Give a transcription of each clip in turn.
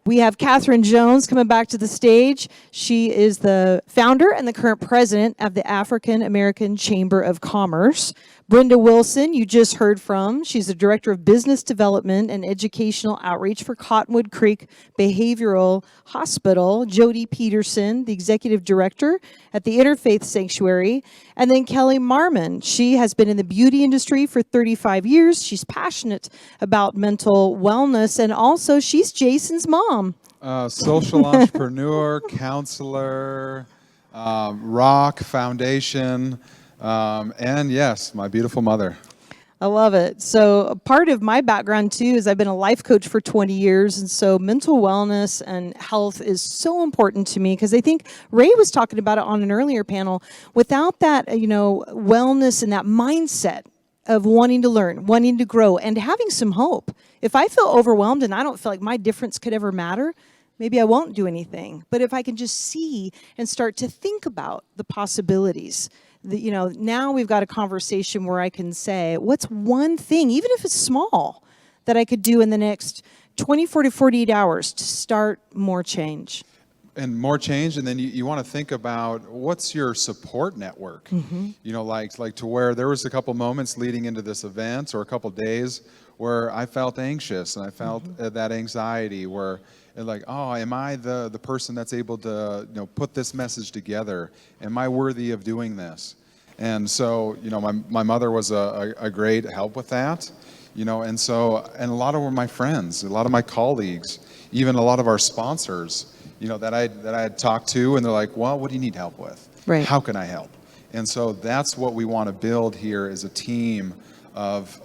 We have Catherine Jones coming back to the stage. She is the founder and the current president of the African American Chamber of Commerce. Brenda Wilson, you just heard from. She's the Director of Business Development and Educational Outreach for Cottonwood Creek Behavioral Hospital. Jody Peterson, the Executive Director at the Interfaith Sanctuary. And then Kelly Marmon. She has been in the beauty industry for 35 years. She's passionate about mental wellness, and also she's Jason's mom. Social entrepreneur, counselor, Rock Foundation, and yes, my beautiful mother. I love it. So a part of my background too is I've been a life coach for 20 years. And so mental wellness and health is so important to me, because I think Ray was talking about it on an earlier panel. Without that, wellness and that mindset of wanting to learn, wanting to grow, and having some hope. If I feel overwhelmed and I don't feel like my difference could ever matter, maybe I won't do anything. But if I can just see and start to think about the possibilities, now we've got a conversation where I can say, what's one thing, even if it's small, that I could do in the next 24 to 48 hours to start more change? And more change, and then you want to think about what's your support network. Mm-hmm. Like to where there was a couple moments leading into this event, or a couple days, where I felt anxious and I felt that anxiety, where like, oh, am I the person that's able to put this message together? Am I worthy of doing this? And so my mother was a great help with that. And a lot of my friends, a lot of my colleagues, even a lot of our sponsors, that I had talked to, and they're like, well, what do you need help with? Right. How can I help? And so that's what we want to build here, is a team of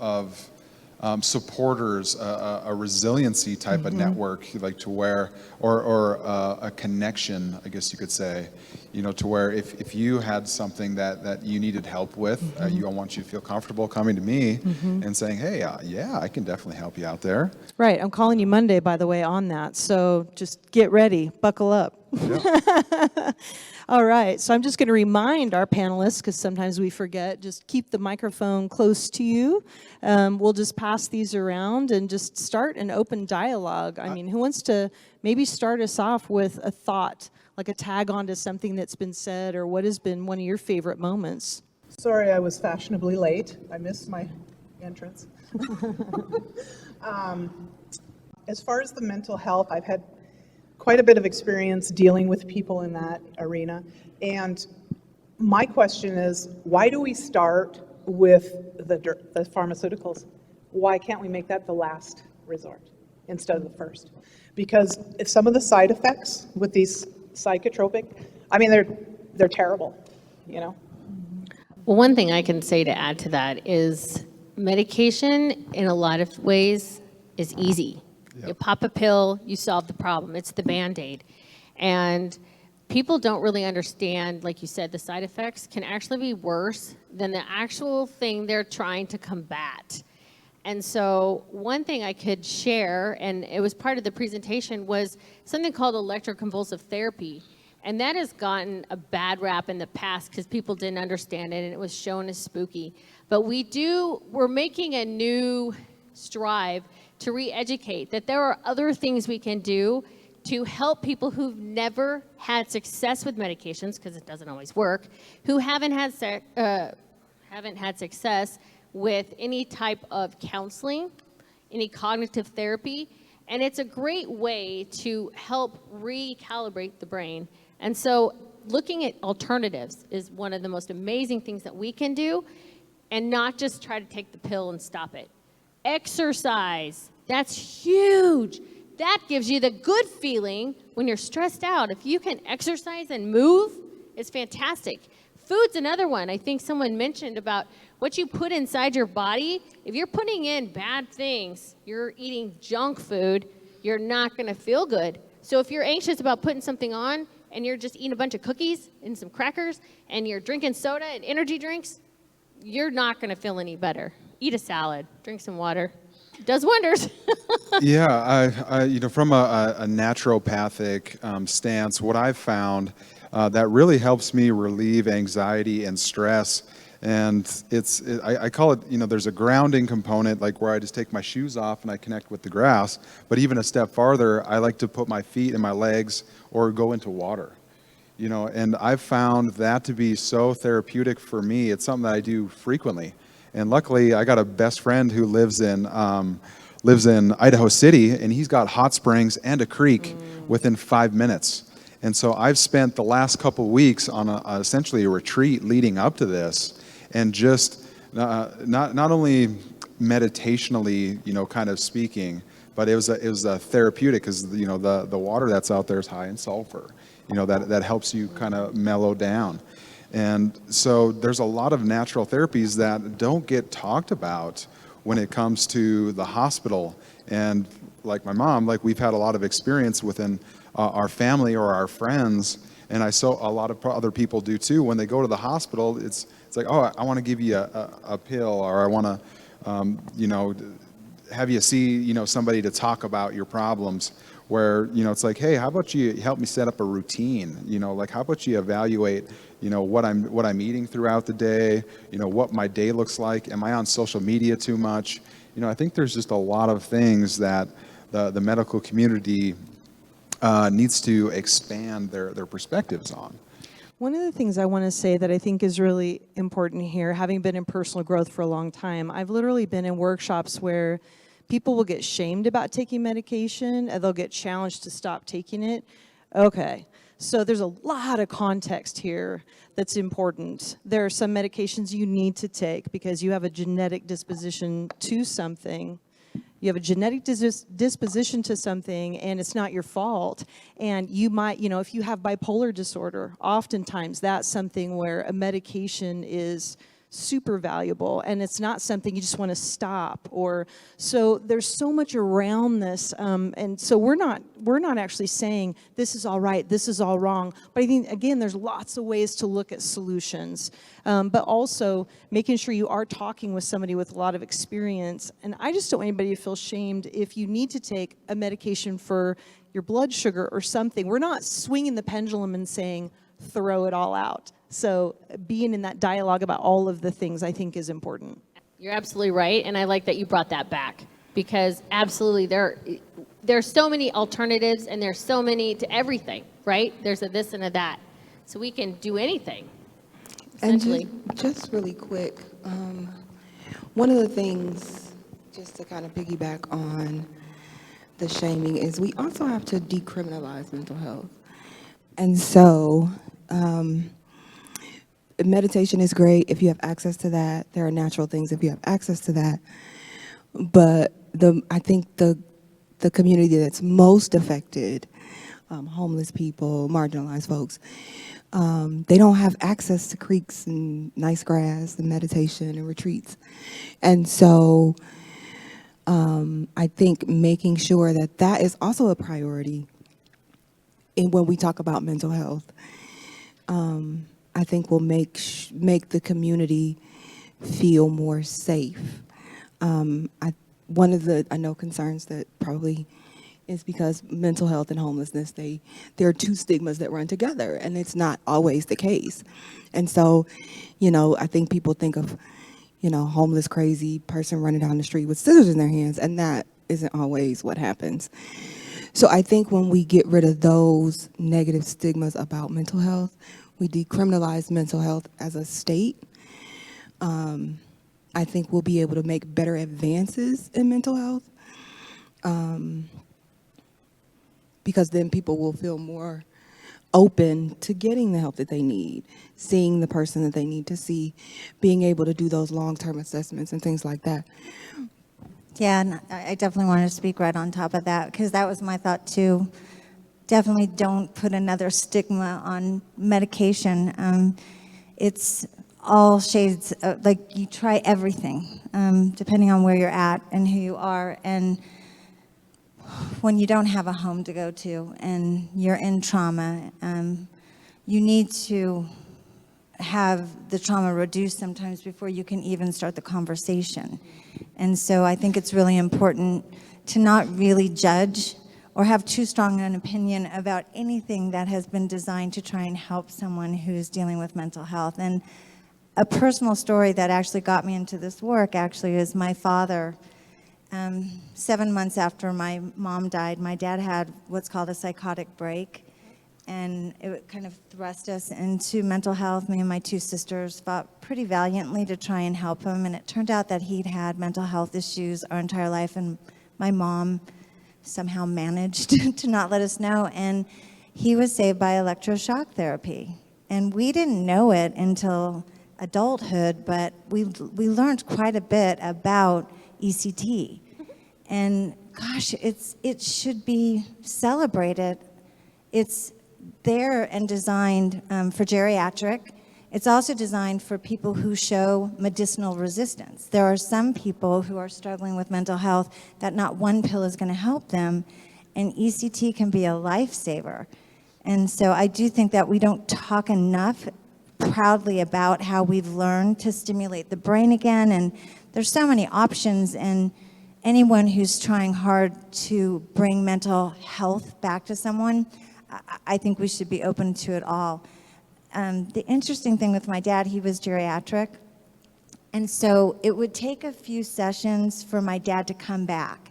supporters, a resiliency type of network, like to where, or a connection, I guess you could say, to where if you had something that you needed help with, I want you to feel comfortable coming to me and saying, hey, yeah, I can definitely help you out there. Right. I'm calling you Monday, by the way, on that. So just get ready. Buckle up. Yep. All right. So I'm just going to remind our panelists, because sometimes we forget, just keep the microphone close to you. We'll just pass these around and just start an open dialogue. I mean, who wants to maybe start us off with a thought, like a tag on to something that's been said, or what has been one of your favorite moments? Sorry, I was fashionably late. I missed my entrance. As far as the mental health, I've had quite a bit of experience dealing with people in that arena. And my question is, why do we start with the pharmaceuticals? Why can't we make that the last resort instead of the first? Because if some of the side effects with these psychotropic, I mean, they're terrible, Well, one thing I can say to add to that is medication in a lot of ways is easy. Yep. You pop a pill, you solve the problem. It's the Band-Aid. And people don't really understand, like you said, the side effects can actually be worse than the actual thing they're trying to combat. And so one thing I could share, and it was part of the presentation, was something called electroconvulsive therapy. And that has gotten a bad rap in the past because people didn't understand it and it was shown as spooky. But we're making a new strive to re-educate that there are other things we can do to help people who've never had success with medications, because it doesn't always work, who haven't had success with any type of counseling, any cognitive therapy, and it's a great way to help recalibrate the brain. And so looking at alternatives is one of the most amazing things that we can do, and not just try to take the pill and stop it. Exercise, that's huge. That gives you the good feeling when you're stressed out. If you can exercise and move, it's fantastic. Food's another one. I think someone mentioned about what you put inside your body. If you're putting in bad things, you're eating junk food, you're not going to feel good. So if you're anxious about putting something on and you're just eating a bunch of cookies and some crackers and you're drinking soda and energy drinks, you're not going to feel any better. Eat a salad, drink some water. It does wonders. Yeah, from a naturopathic stance, what I've found that really helps me relieve anxiety and stress And I call it, there's a grounding component, like where I just take my shoes off and I connect with the grass. But even a step farther, I like to put my feet and my legs or go into water. And I've found that to be so therapeutic for me. It's something that I do frequently. And luckily, I got a best friend who lives in Idaho City, and he's got hot springs and a creek within 5 minutes. And so I've spent the last couple weeks on essentially a retreat leading up to this, and just not only meditationally, kind of speaking, but it was a therapeutic, because the water that's out there is high in sulfur. That helps you kind of mellow down. And so there's a lot of natural therapies that don't get talked about when it comes to the hospital. And like my mom, like we've had a lot of experience within our family or our friends, and I saw a lot of other people do too. When they go to the hospital, it's like, oh, I want to give you a pill, or I want to, have you see, somebody to talk about your problems. Where, it's like, hey, how about you help me set up a routine? Like, how about you evaluate, what I'm eating throughout the day, what my day looks like. Am I on social media too much? I think there's just a lot of things that the medical community needs to expand their perspectives on. One of the things I want to say that I think is really important here, having been in personal growth for a long time, I've literally been in workshops where people will get shamed about taking medication, and they'll get challenged to stop taking it. Okay, so there's a lot of context here that's important. There are some medications you need to take because you have a genetic disposition to something. You have a genetic disposition to something, and it's not your fault. And you might, if you have bipolar disorder, oftentimes that's something where a medication is super valuable, and it's not something you just want to stop. Or so there's so much around this, and so we're not actually saying this is all right, this is all wrong. But I think, again, there's lots of ways to look at solutions, but also making sure you are talking with somebody with a lot of experience. And I just don't want anybody to feel shamed if you need to take a medication for your blood sugar or something. We're not swinging the pendulum and saying throw it all out. So being in that dialogue about all of the things, I think, is important. You're absolutely right, and I like that you brought that back, because absolutely there's so many alternatives, and there's so many to everything, right? There's a this and a that, so we can do anything, essentially. And just really quick, one of the things, just to kind of piggyback on the shaming, is we also have to decriminalize mental health. And so meditation is great if you have access to that. There are natural things if you have access to that. But I think the community that's most affected, homeless people, marginalized folks, they don't have access to creeks and nice grass and meditation and retreats. And so I think making sure that that is also a priority when we talk about mental health, I think will make the community feel more safe. One of the concerns that probably is because mental health and homelessness, there are two stigmas that run together, and it's not always the case. And so, I think people think of, homeless, crazy person running down the street with scissors in their hands, and that isn't always what happens. So I think when we get rid of those negative stigmas about mental health, we decriminalize mental health as a state, I think we'll be able to make better advances in mental health, because then people will feel more open to getting the help that they need, seeing the person that they need to see, being able to do those long-term assessments and things like that. Yeah, and I definitely wanted to speak right on top of that, because that was my thought too. Definitely don't put another stigma on medication. It's all shades of, like, you try everything, depending on where you're at and who you are. And when you don't have a home to go to and you're in trauma, you need to have the trauma reduced sometimes before you can even start the conversation. And so I think it's really important to not really judge or have too strong an opinion about anything that has been designed to try and help someone who's dealing with mental health. And a personal story that actually got me into this work actually is my father. 7 months after my mom died, my dad had what's called a psychotic break, and it kind of thrust us into mental health. Me and my two sisters fought pretty valiantly to try and help him, and it turned out that he'd had mental health issues our entire life, and my mom somehow managed to not let us know, and he was saved by electroshock therapy. And we didn't know it until adulthood, but we learned quite a bit about ECT. And gosh, it should be celebrated. It's there and designed for geriatric. It's also designed for people who show medicinal resistance. There are some people who are struggling with mental health that not one pill is going to help them, and ECT can be a lifesaver. And so I do think that we don't talk enough proudly about how we've learned to stimulate the brain again, and there's so many options, and anyone who's trying hard to bring mental health back to someone, I think we should be open to it all. The interesting thing with my dad, he was geriatric, and so it would take a few sessions for my dad to come back.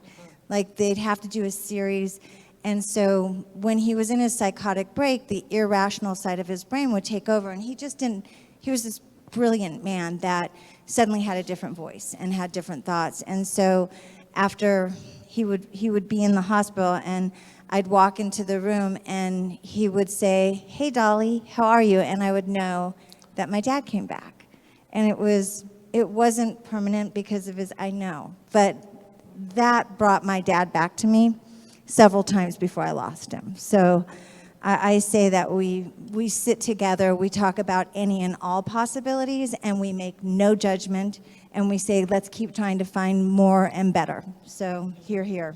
Like, they'd have to do a series, and so when he was in his psychotic break, the irrational side of his brain would take over, and he was this brilliant man that suddenly had a different voice and had different thoughts. And so after he would be in the hospital, and I'd walk into the room and he would say, "Hey Dolly, how are you?" And I would know that my dad came back. And it wasn't permanent because of his I know, but that brought my dad back to me several times before I lost him. So I say that we sit together, we talk about any and all possibilities, and we make no judgment, and we say, let's keep trying to find more and better. So here.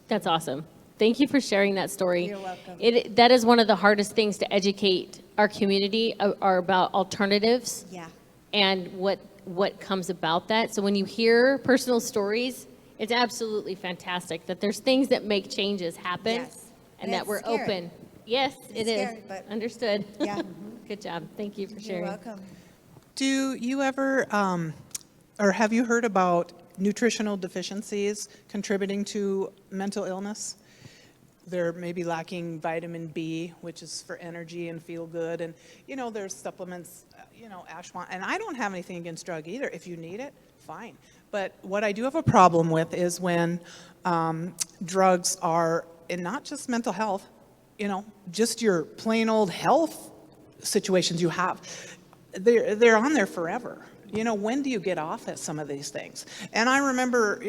That's awesome. Thank you for sharing that story. You're welcome. That is one of the hardest things to educate our community are about alternatives. Yeah. And what comes about that. So when you hear personal stories, it's absolutely fantastic that there's things that make changes happen. Yes. And And that it's we're scary. open. Yes, it is. scary, but- Understood. Yeah. Good job. Thank you for sharing. You're welcome. Do you ever, or have you heard about nutritional deficiencies contributing to mental illness? They're maybe lacking vitamin B, which is for energy and feel good. And, there's supplements, Ashwan. And I don't have anything against drug either. If you need it, fine. But what I do have a problem with is when drugs are, and not just mental health, just your plain old health situations you have. They're on there forever. When do you get off at some of these things? And I remember,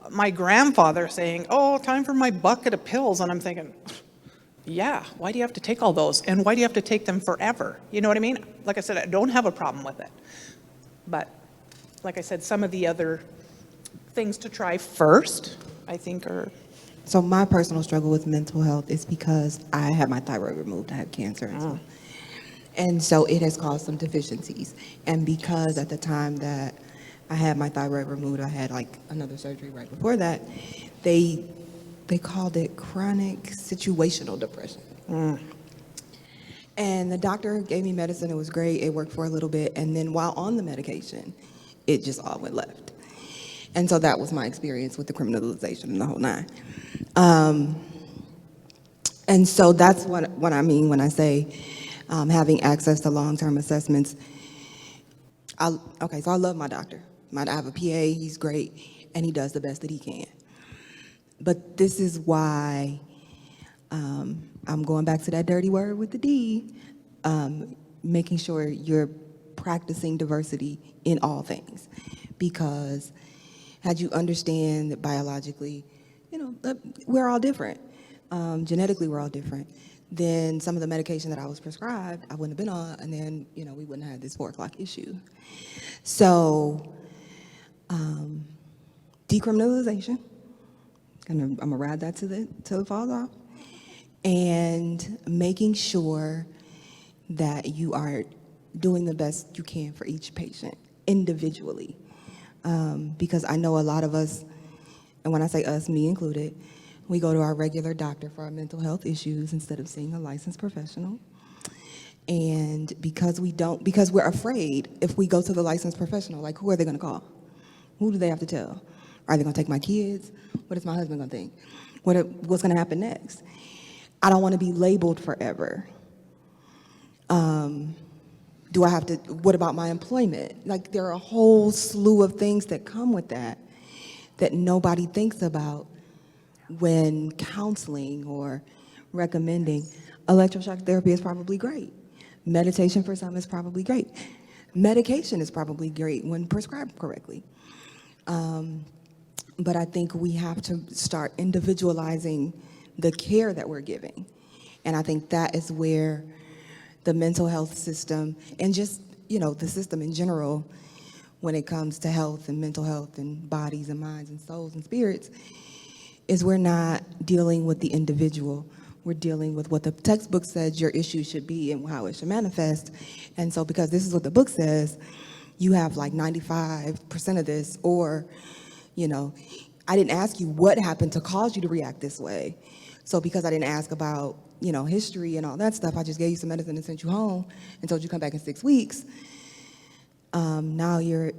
my grandfather saying, "Oh, time for my bucket of pills." And I'm thinking, yeah, why do you have to take all those? And why do you have to take them forever? You know what I mean? Like I said, I don't have a problem with it. But like I said, some of the other things to try first, I think are... So my personal struggle with mental health is because I had my thyroid removed. I had cancer and so. And so it has caused some deficiencies. And because at the time that I had my thyroid removed, I had like another surgery right before that, they called it chronic situational depression. And the doctor gave me medicine. It was great. It worked for a little bit. And then while on the medication, it just all went left. And so that was my experience with the criminalization and the whole nine. And so that's what I mean when I say having access to long-term assessments. So I love my doctor. I have a PA, he's great, and he does the best that he can. But this is why I'm going back to that dirty word with the D, making sure you're practicing diversity in all things. Because had you understand that biologically, we're all different. Genetically, we're all different. Then some of the medication that I was prescribed, I wouldn't have been on, and then, we wouldn't have this 4 o'clock issue. So, decriminalization, I'm gonna ride that till it falls off, and making sure that you are doing the best you can for each patient individually. Because I know a lot of us, and when I say us, me included, we go to our regular doctor for our mental health issues instead of seeing a licensed professional. And because we're afraid, if we go to the licensed professional, like, who are they going to call? Who do they have to tell? Are they going to take my kids? What is my husband going to think? What's going to happen next? I don't want to be labeled forever. Do I have to, what about my employment? Like, there are a whole slew of things that come with that nobody thinks about when counseling or recommending. Electroshock therapy is probably great. Meditation for some is probably great. Medication is probably great when prescribed correctly. But I think we have to start individualizing the care that we're giving. And I think that is where the mental health system and just, the system in general, when it comes to health and mental health and bodies and minds and souls and spirits, is we're not dealing with the individual. We're dealing with what the textbook says your issue should be and how it should manifest. And so because this is what the book says, you have like 95% of this, or, I didn't ask you what happened to cause you to react this way. So because I didn't ask about, history and all that stuff, I just gave you some medicine and sent you home and told you to come back in 6 weeks. Now you're,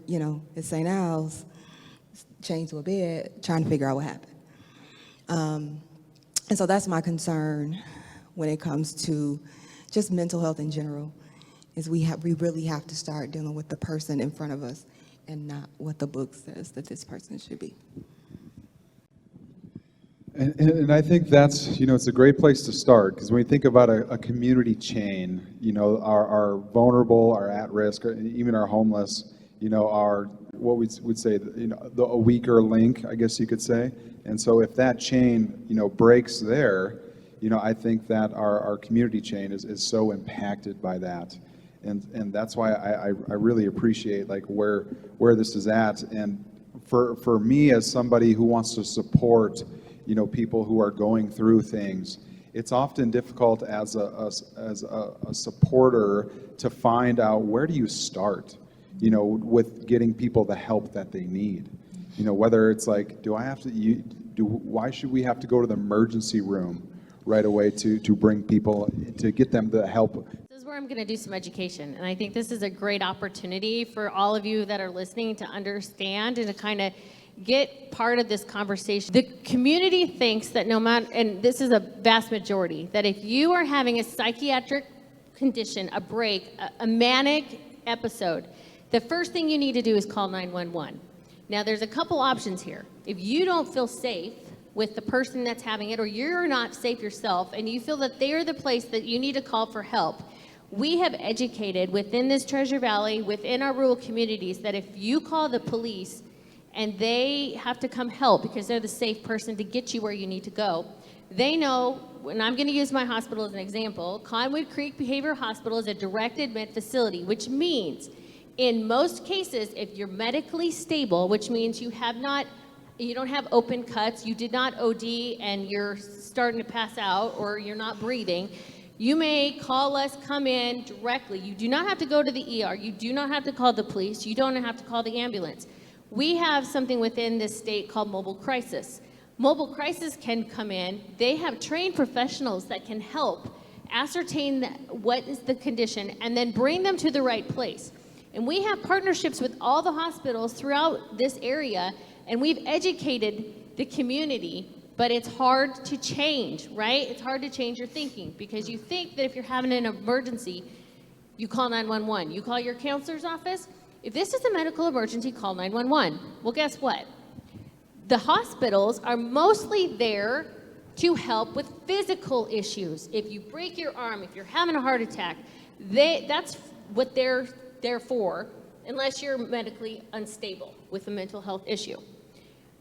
at St. Al's, chained to a bed, trying to figure out what happened. And so that's my concern when it comes to just mental health in general, is we really have to start dealing with the person in front of us and not what the book says that this person should be. And I think that's, it's a great place to start, because when we think about a community chain, our vulnerable, our at risk, or even our homeless, are what we would say, a weaker link, I guess you could say. And so if that chain, breaks there, I think that our community chain is so impacted by that. And that's why I really appreciate like where this is at. And for me, as somebody who wants to support people who are going through things, it's often difficult as a supporter to find out, where do you start, with getting people the help that they need. Whether it's like, why should we have to go to the emergency room right away to bring people, to get them the help? This is where I'm going to do some education, and I think this is a great opportunity for all of you that are listening to understand and to kind of get part of this conversation. The community thinks that no matter, and this is a vast majority, that if you are having a psychiatric condition, a break, a manic episode, the first thing you need to do is call 911. Now, there's a couple options here. If you don't feel safe with the person that's having it, or you're not safe yourself, and you feel that they're the place that you need to call for help, we have educated within this Treasure Valley, within our rural communities, that if you call the police and they have to come help because they're the safe person to get you where you need to go, they know, and I'm going to use my hospital as an example, Conwood Creek Behavioral Hospital is a direct admit facility, which means in most cases, if you're medically stable, which means you don't have open cuts, you did not OD and you're starting to pass out, or you're not breathing, you may call us, come in directly. You do not have to go to the ER. You do not have to call the police. You don't have to call the ambulance. We have something within this state called mobile crisis. Mobile crisis can come in. They have trained professionals that can help ascertain what is the condition and then bring them to the right place. And we have partnerships with all the hospitals throughout this area, and we've educated the community, but it's hard to change, right? It's hard to change your thinking, because you think that if you're having an emergency, you call 911. You call your counselor's office. If this is a medical emergency, call 911. Well, guess what? The hospitals are mostly there to help with physical issues. If you break your arm, if you're having a heart attack, that's what they're there for, unless you're medically unstable with a mental health issue.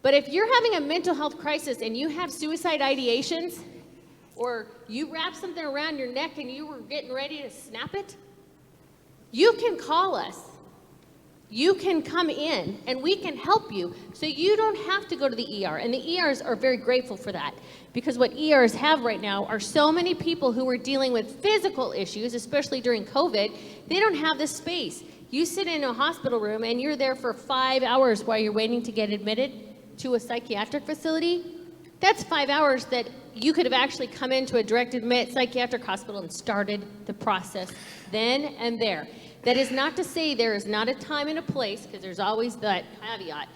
But if you're having a mental health crisis and you have suicide ideations, or you wrap something around your neck and you were getting ready to snap it, you can call us. You can come in and we can help you, so you don't have to go to the ER. And the ERs are very grateful for that, because what ERs have right now are so many people who are dealing with physical issues, especially during COVID. They don't have the space. You sit in a hospital room and you're there for 5 hours while you're waiting to get admitted to a psychiatric facility. That's 5 hours that you could have actually come into a direct admit psychiatric hospital and started the process then and there. That is not to say there is not a time and a place, because there's always that caveat.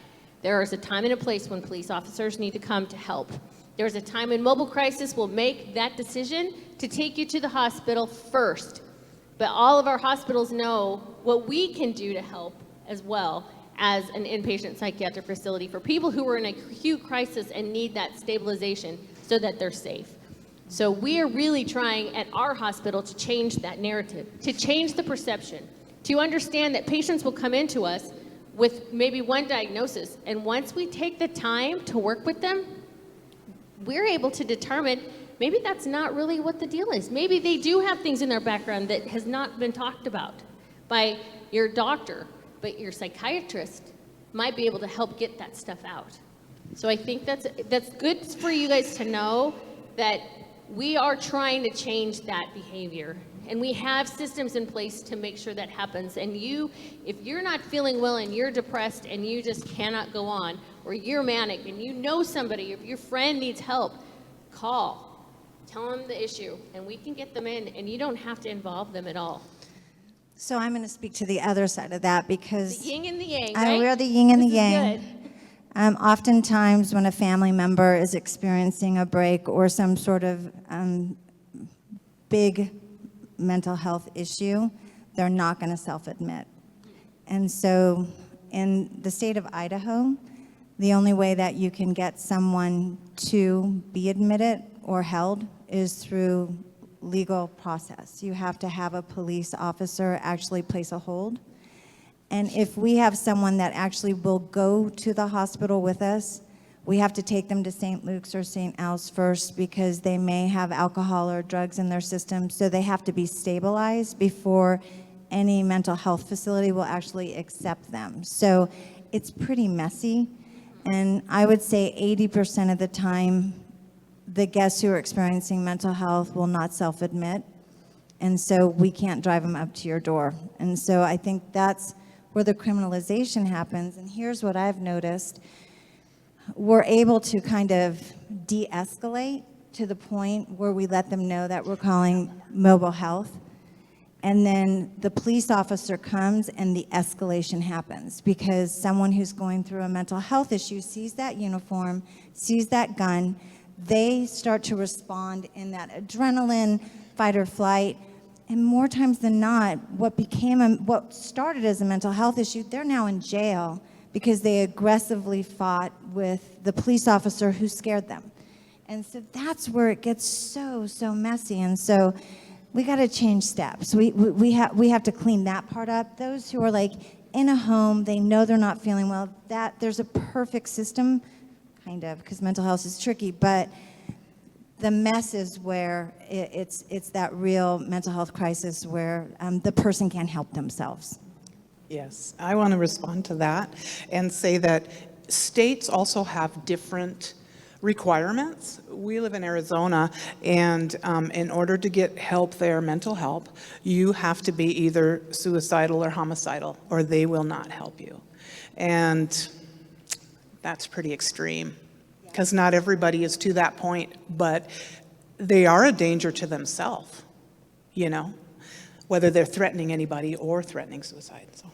There is a time and a place when police officers need to come to help. There's a time when mobile crisis will make that decision to take you to the hospital first. But all of our hospitals know what we can do to help as well as an inpatient psychiatric facility for people who are in acute crisis and need that stabilization so that they're safe. So we are really trying at our hospital to change that narrative, to change the perception, to understand that patients will come into us with maybe one diagnosis, and once we take the time to work with them, we're able to determine maybe that's not really what the deal is. Maybe they do have things in their background that has not been talked about by your doctor, but your psychiatrist might be able to help get that stuff out. So I think that's good for you guys to know that we are trying to change that behavior. And we have systems in place to make sure that happens. And if you're not feeling well and you're depressed and you just cannot go on, or you're manic and you know somebody, if your friend needs help, call, tell them the issue, and we can get them in, and you don't have to involve them at all. So I'm going to speak to the other side of that because The yin and the yang, right? we're the yin and the This is yang. good. Oftentimes when a family member is experiencing a break or some sort of big mental health issue, they're not going to self-admit. And so in the state of Idaho, the only way that you can get someone to be admitted or held is through legal process. You have to have a police officer actually place a hold. And if we have someone that actually will go to the hospital with us, we have to take them to St. Luke's or St. Al's first because they may have alcohol or drugs in their system, so they have to be stabilized before any mental health facility will actually accept them. So it's pretty messy, and I would say 80% of the time, the guests who are experiencing mental health will not self-admit, and so we can't drive them up to your door. And so I think that's where the criminalization happens, and here's what I've noticed. We're able to kind of de-escalate to the point where we let them know that we're calling mobile health, and then the police officer comes and the escalation happens because someone who's going through a mental health issue sees that uniform, sees that gun, they start to respond in that adrenaline, fight or flight, and more times than not, what started as a mental health issue, they're now in jail because they aggressively fought with the police officer who scared them. And so that's where it gets so messy. And so we got to change steps. We have to clean that part up. Those who are like in a home, they know they're not feeling well, that there's a perfect system, kind of, because mental health is tricky, but the mess is where it's that real mental health crisis where the person can't help themselves. Yes, I want to respond to that and say that states also have different requirements. We live in Arizona, and in order to get help there, mental help, you have to be either suicidal or homicidal, or they will not help you. And that's pretty extreme, because not everybody is to that point, but they are a danger to themselves, you know, whether they're threatening anybody or threatening suicide. So.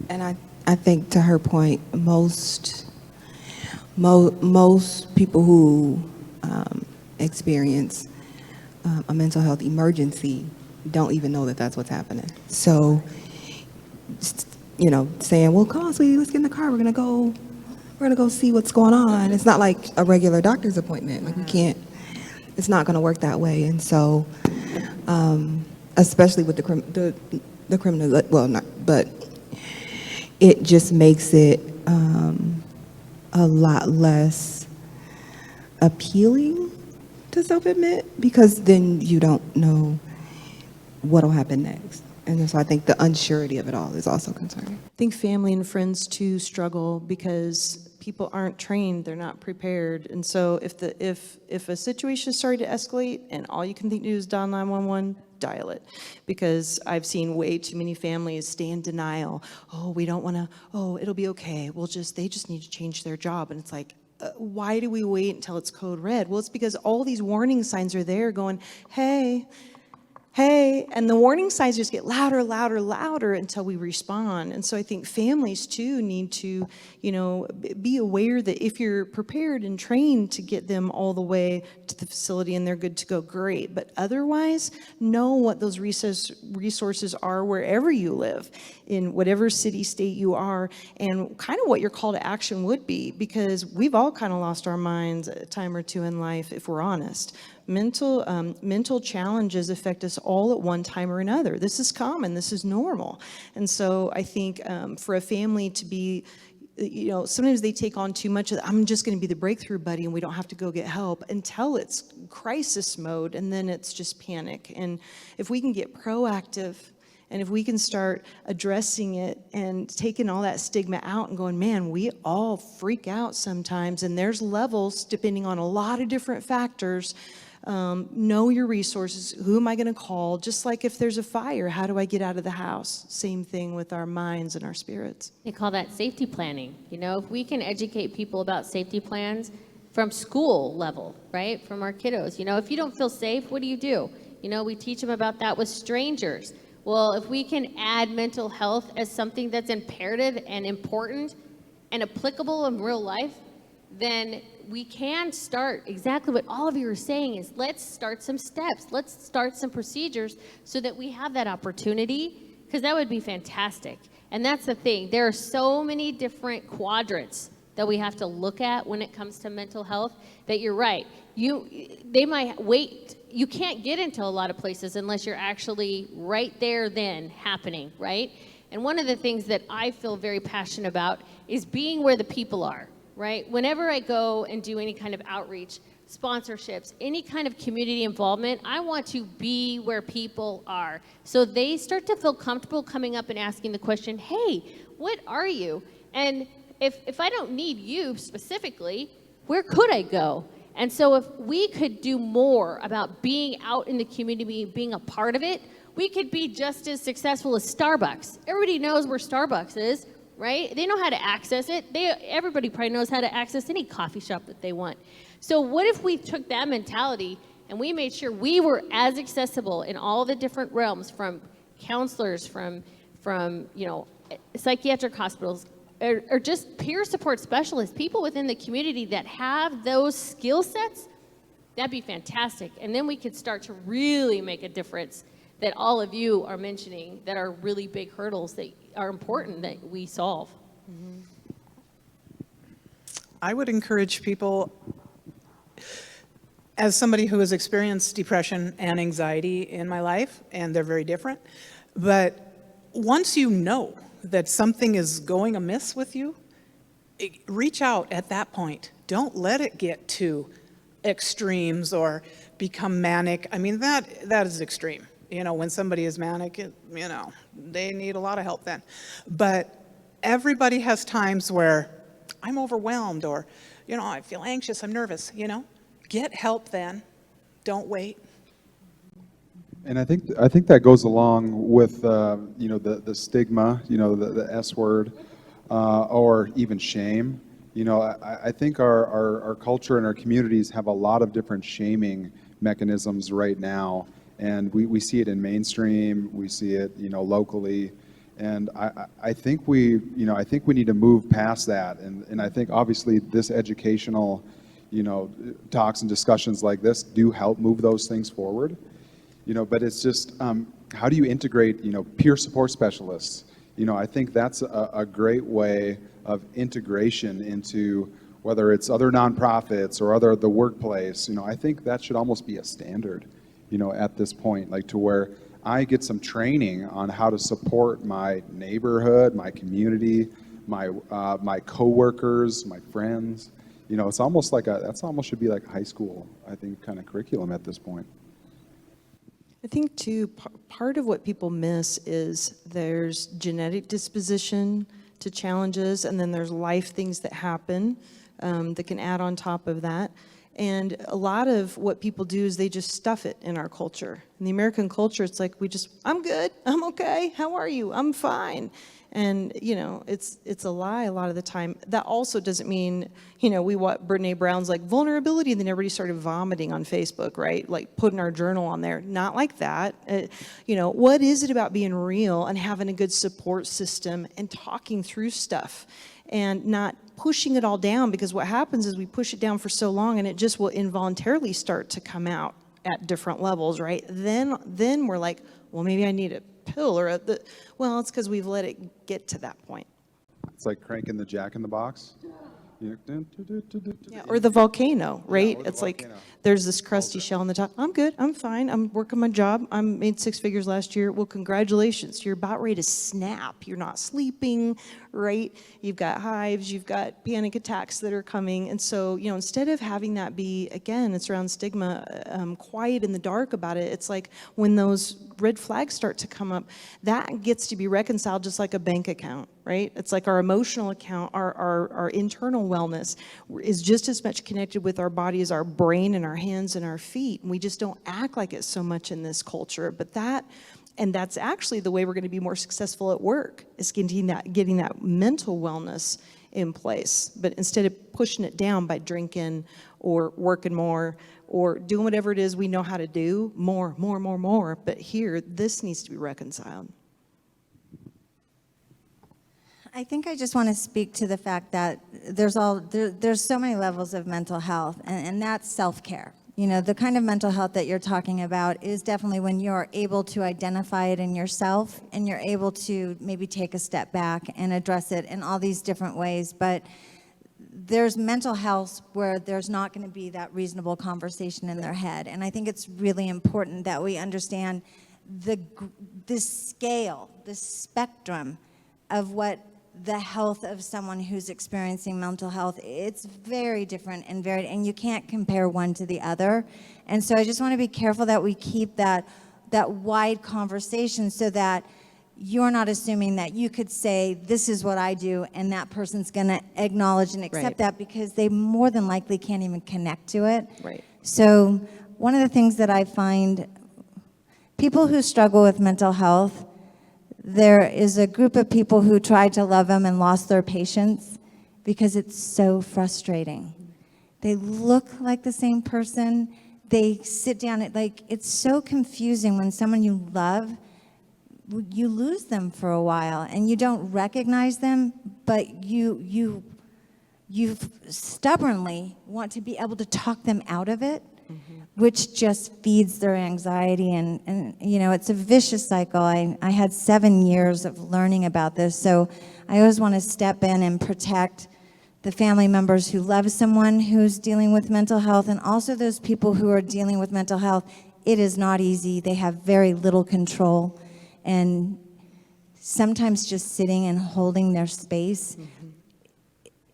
And I think to her point, most people who experience a mental health emergency don't even know that that's what's happening. So, you know, saying, well, come on, sweetie, let's get in the car. We're gonna go see what's going on. It's not like a regular doctor's appointment. Like, we can't, it's not gonna work that way. And so, especially with the criminal, well, not, but it just makes it a lot less appealing to self-admit, because then you don't know what'll happen next. And so I think the unsurety of it all is also concerning. I think family and friends too struggle because people aren't trained, they're not prepared. And so if a situation is starting to escalate and all you can think to do is dial 911, dial it. Because I've seen way too many families stay in denial. Oh, we don't want to, oh, it'll be okay. They just need to change their job. And it's like, why do we wait until it's code red? Well, it's because all these warning signs are there going, hey, hey, and the warning signs just get louder, louder, louder until we respond. And so I think families too need to, be aware that if you're prepared and trained to get them all the way to the facility and they're good to go, great. But otherwise, know what those resources are wherever you live, in whatever city, state you are, and kind of what your call to action would be, because we've all kind of lost our minds a time or two in life, if we're honest. Mental challenges affect us all at one time or another. This is common. This is normal. And so I think for a family to be, sometimes they take on too much of, I'm just going to be the breakthrough buddy and we don't have to go get help, until it's crisis mode, and then it's just panic. And if we can get proactive, and if we can start addressing it and taking all that stigma out and going, man, we all freak out sometimes, and there's levels depending on a lot of different factors. Know your resources. Who am I going to call? Just like if there's a fire, how do I get out of the house? Same thing with our minds and our spirits. They call that safety planning. If we can educate people about safety plans from school level, right? From our kiddos. If you don't feel safe, what do? We teach them about that with strangers. Well, if we can add mental health as something that's imperative and important and applicable in real life, then we can start exactly what all of you are saying is, let's start some steps. Let's start some procedures so that we have that opportunity, because that would be fantastic. And that's the thing. There are so many different quadrants that we have to look at when it comes to mental health that you're right. They might wait. You can't get into a lot of places unless you're actually right there then happening, right? And one of the things that I feel very passionate about is being where the people are. Right? Whenever I go and do any kind of outreach, sponsorships, any kind of community involvement, I want to be where people are. So they start to feel comfortable coming up and asking the question, hey, what are you? And if I don't need you specifically, where could I go? And so if we could do more about being out in the community, being a part of it, we could be just as successful as Starbucks. Everybody knows where Starbucks is. Right? They know how to access it. Everybody probably knows how to access any coffee shop that they want. So what if we took that mentality and we made sure we were as accessible in all the different realms, from counselors, from psychiatric hospitals, or just peer support specialists, people within the community that have those skill sets? That'd be fantastic. And then we could start to really make a difference that all of you are mentioning, that are really big hurdles that are important that we solve. Mm-hmm. I would encourage people, as somebody who has experienced depression and anxiety in my life, and they're very different, but once you know that something is going amiss with you, reach out at that point. Don't let it get to extremes or become manic. I mean, that is extreme. When somebody is manic, they need a lot of help then. But everybody has times where I'm overwhelmed, or, I feel anxious, I'm nervous, Get help then. Don't wait. And I think that goes along with, the stigma, the S word, or even shame. I think our culture and our communities have a lot of different shaming mechanisms right now. And we see it in mainstream, we see it, locally, and I think we need to move past that. And I think obviously this educational, talks and discussions like this do help move those things forward. But it's just how do you integrate, peer support specialists? I think that's a great way of integration into whether it's other nonprofits or the workplace. I think that should almost be a standard. At this point, like to where I get some training on how to support my neighborhood, my community, my coworkers, my friends. It's almost like that's almost should be like high school, I think, kind of curriculum at this point. I think too, part of what people miss is there's genetic disposition to challenges, and then there's life things that happen that can add on top of that. And a lot of what people do is they just stuff it in our culture. In the American culture, it's like I'm good, I'm okay, how are you? I'm fine. And, it's a lie a lot of the time. That also doesn't mean, we want Brene Brown's like vulnerability, and then everybody started vomiting on Facebook, right? Like putting our journal on there. Not like that. What is it about being real and having a good support system and talking through stuff and not pushing it all down? Because what happens is we push it down for so long and it just will involuntarily start to come out at different levels, right? Then we're like, well, maybe I need a pill or well, it's because we've let it get to that point. It's like cranking the Jack in the Box. Yeah, or the volcano, right? or the It's like volcano. there's this crusty shell on the top. I'm good. I'm fine. I'm working my job. I made 6 figures last year. Well, congratulations. You're about ready to snap. You're not sleeping, right? You've got hives. You've got panic attacks that are coming. And so, instead of having that be, again, it's around stigma, quiet in the dark about it. It's like when those red flags start to come up, that gets to be reconciled just like a bank account, right? It's like our emotional account, our internal wellness is just as much connected with our body as our brain and our hands and our feet. And we just don't act like it so much in this culture. But that's actually the way we're going to be more successful at work, is getting that mental wellness in place. But instead of pushing it down by drinking or working more or doing whatever it is we know how to do, more. But here, this needs to be reconciled. I think I just want to speak to the fact that there's so many levels of mental health, and that's self-care. The kind of mental health that you're talking about is definitely when you're able to identify it in yourself and you're able to maybe take a step back and address it in all these different ways. But there's mental health where there's not going to be that reasonable conversation in their head. And I think it's really important that we understand this scale, this spectrum of what the health of someone who's experiencing mental health. It's very different and varied, and you can't compare one to the other. And so I just want to be careful that we keep that wide conversation so that you're not assuming that you could say, this is what I do, and that person's going to acknowledge and accept Right. that, because they more than likely can't even connect to it. Right. So one of the things that I find, people who struggle with mental health, there is a group of people who tried to love them and lost their patience because it's so frustrating. They look like the same person. They sit down, it's so confusing when someone you love, you lose them for a while and you don't recognize them, but you stubbornly want to be able to talk them out of it, which just feeds their anxiety. And it's a vicious cycle. I had 7 years of learning about this, so I always want to step in and protect the family members who love someone who's dealing with mental health, and also those people who are dealing with mental health. It is not easy. They have very little control. And sometimes just sitting and holding their space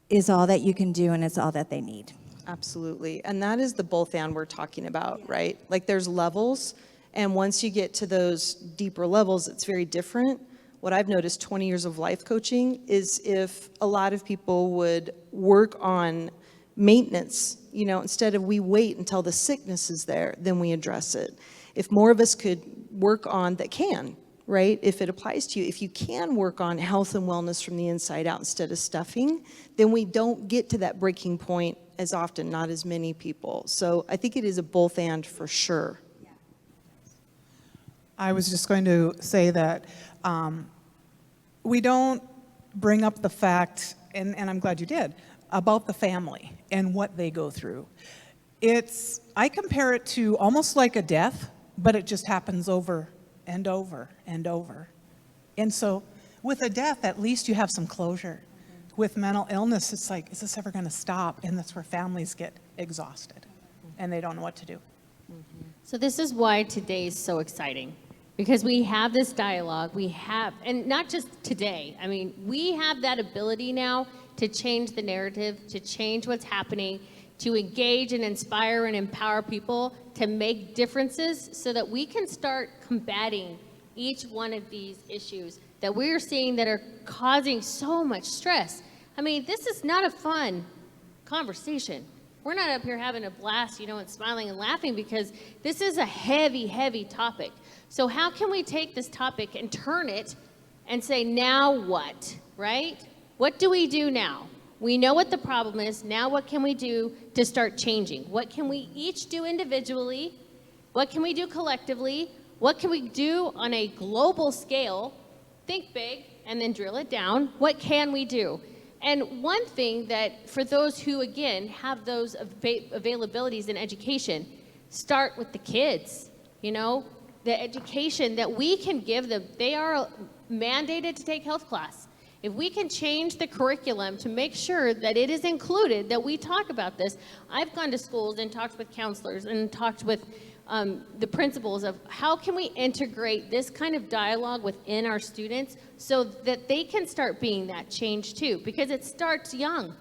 is all that you can do, and it's all that they need. Absolutely. And that is the both and we're talking about, right? Like there's levels, and once you get to those deeper levels, it's very different. What I've noticed 20 years of life coaching is if a lot of people would work on maintenance, instead of we wait until the sickness is there, then we address it. If more of us could work on right? If it applies to you, if you can work on health and wellness from the inside out instead of stuffing, then we don't get to that breaking point as often, not as many people. So I think it is a both and for sure. I was just going to say that we don't bring up the fact, and I'm glad you did, about the family and what they go through. I compare it to almost like a death, but it just happens over and over and over. And so with a death, at least you have some closure. With mental illness, it's like, is this ever going to stop? And that's where families get exhausted and they don't know what to do. So this is why today is so exciting, because we have this dialogue, and not just today, we have that ability now to change the narrative, to change what's happening, to engage and inspire and empower people to make differences so that we can start combating each one of these issues that we're seeing that are causing so much stress. This is not a fun conversation. We're not up here having a blast, and smiling and laughing, because this is a heavy, heavy topic. So how can we take this topic and turn it and say, now what, right? What do we do now? We know what the problem is. Now what can we do to start changing? What can we each do individually? What can we do collectively? What can we do on a global scale? Think big and then drill it down. What can we do? And one thing that for those who, again, have those availabilities in education, start with the kids, you know, the education that we can give them. They are mandated to take health class. If we can change the curriculum to make sure that it is included, that we talk about this. I've gone to schools and talked with counselors and talked with the principals of how can we integrate this kind of dialogue within our students so that they can start being that change too, because it starts young,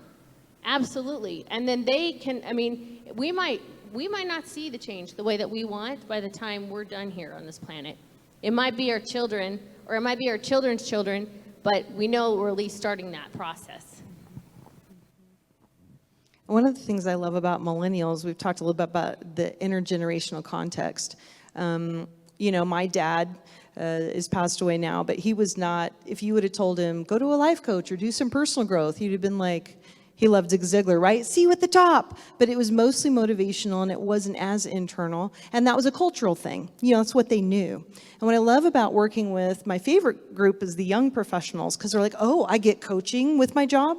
absolutely. And then they can, I mean, we might not see the change the way that we want by the time we're done here on this planet. It might be our children, or it might be our children's children, but we know we're at least starting that process. One of the things I love about millennials, we've talked a little bit about the intergenerational context. You know, my dad is passed away now, but he was not, if you would have told him, go to a life coach or do some personal growth, he'd have been like, he loved Zig Ziglar, right? See you at the top. But it was mostly motivational and it wasn't as internal. And that was a cultural thing. You know, that's what they knew. And what I love about working with, my favorite group is the young professionals, because they're like, oh, I get coaching with my job?